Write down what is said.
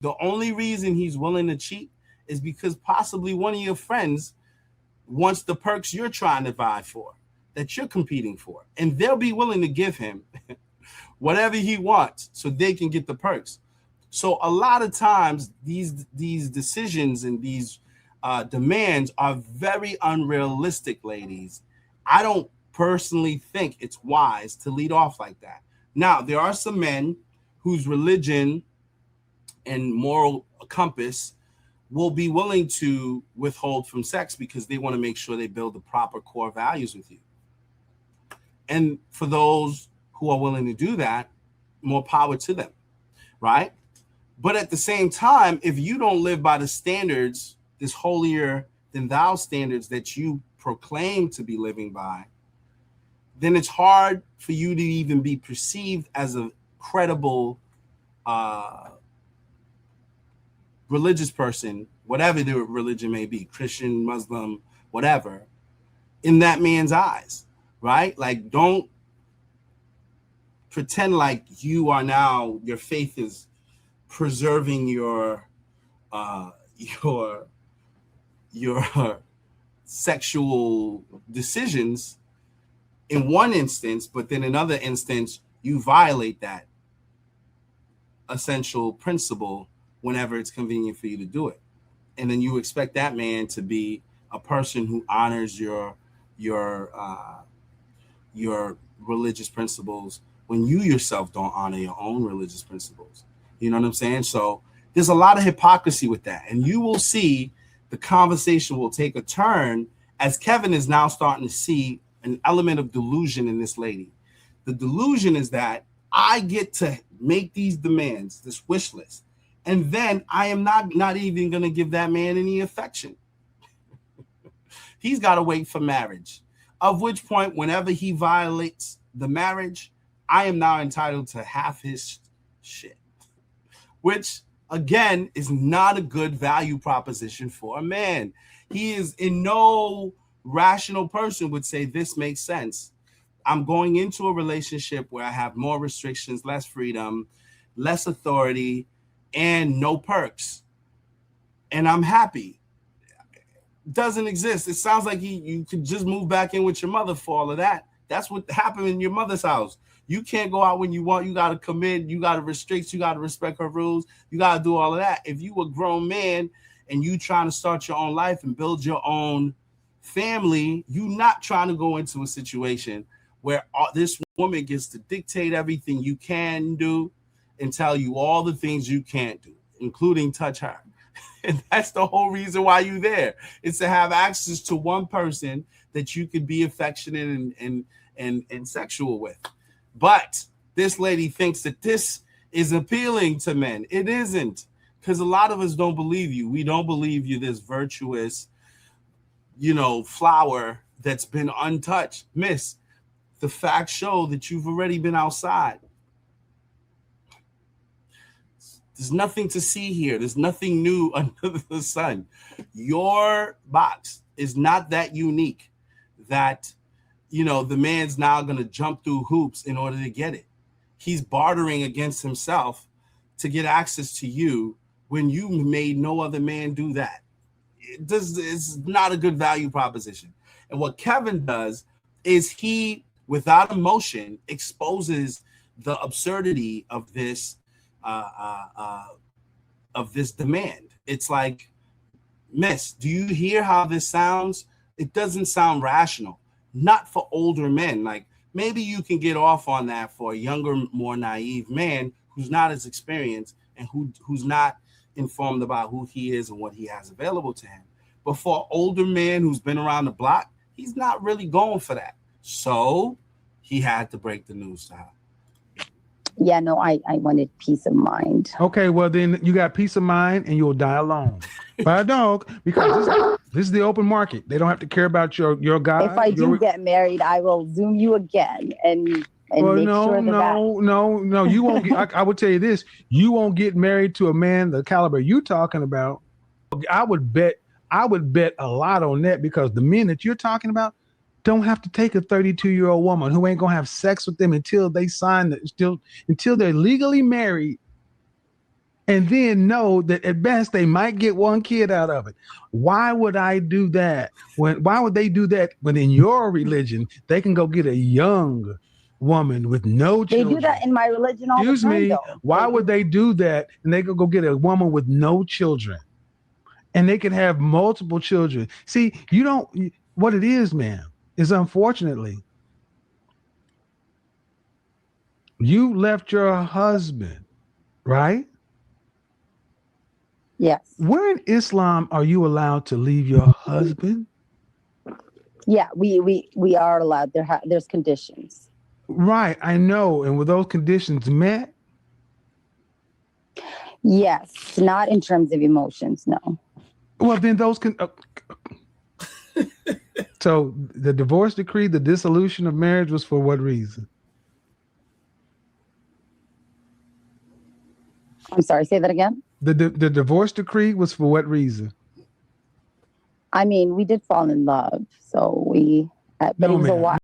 The only reason he's willing to cheat is because possibly one of your friends wants the perks you're trying to vie for, that you're competing for. And they'll be willing to give him whatever he wants so they can get the perks. So a lot of times these decisions and these demands are very unrealistic, ladies. I don't personally think it's wise to lead off like that. Now, there are some men whose religion and moral compass will be willing to withhold from sex because they want to make sure they build the proper core values with you. And for those who are willing to do that, more power to them, right? But at the same time, if you don't live by the standards, this holier than thou standards that you proclaim to be living by, then it's hard for you to even be perceived as a credible religious person, whatever the religion may be, Christian, Muslim, whatever, in that man's eyes, right? Like, don't pretend like you are now, your faith is preserving your sexual decisions in one instance, but then in another instance, you violate that essential principle whenever it's convenient for you to do it. And then you expect that man to be a person who honors your religious principles when you yourself don't honor your own religious principles. You know what I'm saying? So there's a lot of hypocrisy with that. And you will see the conversation will take a turn as Kevin is now starting to see an element of delusion in this lady. The delusion is that I get to make these demands, this wish list, and then I am not even going to give that man any affection. He's got to wait for marriage, of which point, whenever he violates the marriage, I am now entitled to half his shit, which, again, is not a good value proposition for a man. He is in no rational person would say this makes sense. I'm going into a relationship where I have more restrictions, less freedom, less authority, and no perks, and I'm happy. Doesn't exist. It sounds like you could just move back in with your mother for all of that. That's what happened in your mother's house. You can't go out when you want. You got to commit. You got to restrict. You got to respect her rules. You got to do all of that. If you a grown man and you trying to start your own life and build your own family, you not trying to go into a situation where this woman gets to dictate everything you can do and tell you all the things you can't do, including touch her. And that's the whole reason why you're there. It's to have access to one person that you could be affectionate and sexual with. But this lady thinks that this is appealing to men. It isn't, because a lot of us don't believe you. We don't believe you this virtuous, flower that's been untouched. Miss, the facts show that you've already been outside. There's nothing to see here. There's nothing new under the sun. Your box is not that unique that, the man's now going to jump through hoops in order to get it. He's bartering against himself to get access to you when you made no other man do that. It's not a good value proposition. And what Kevin does is he, without emotion, exposes the absurdity of this demand. It's like, miss, do you hear how this sounds? It doesn't sound rational. Not for older men. Like, maybe you can get off on that for a younger, more naive man who's not as experienced and who's not informed about who he is and what he has available to him. But for an older man who's been around the block, he's not really going for that. So he had to break the news to her. Yeah, no, I wanted peace of mind. Okay, well then you got peace of mind and you'll die alone by a dog, because this is the open market. They don't have to care about your guy. If I do get married, I will Zoom you again and make sure No. You won't get, I would tell you this, you won't get married to a man the caliber you talking about. I would bet a lot on that, because the men that you're talking about don't have to take a 32-year-old woman who ain't gonna have sex with them until they sign until they're legally married, and then know that at best they might get one kid out of it. Why would I do that? Why would they do that when in your religion they can go get a young woman with no They children? do that in my religion all the time, though. Why would they do that? And they could go get a woman with no children, and they could have multiple children. See, you don't. What it is, man, is unfortunately you left your husband, right? Yes. Where in Islam are you allowed to leave your husband? Yeah, we are allowed. There's conditions. Right, I know. And were those conditions met? Yes, not in terms of emotions, no. Well, then those can. So the divorce decree, the dissolution of marriage, was for what reason? I'm sorry, say that again. The divorce decree was for what reason? I mean, we did fall in love, so but No, it was a ma'am. while.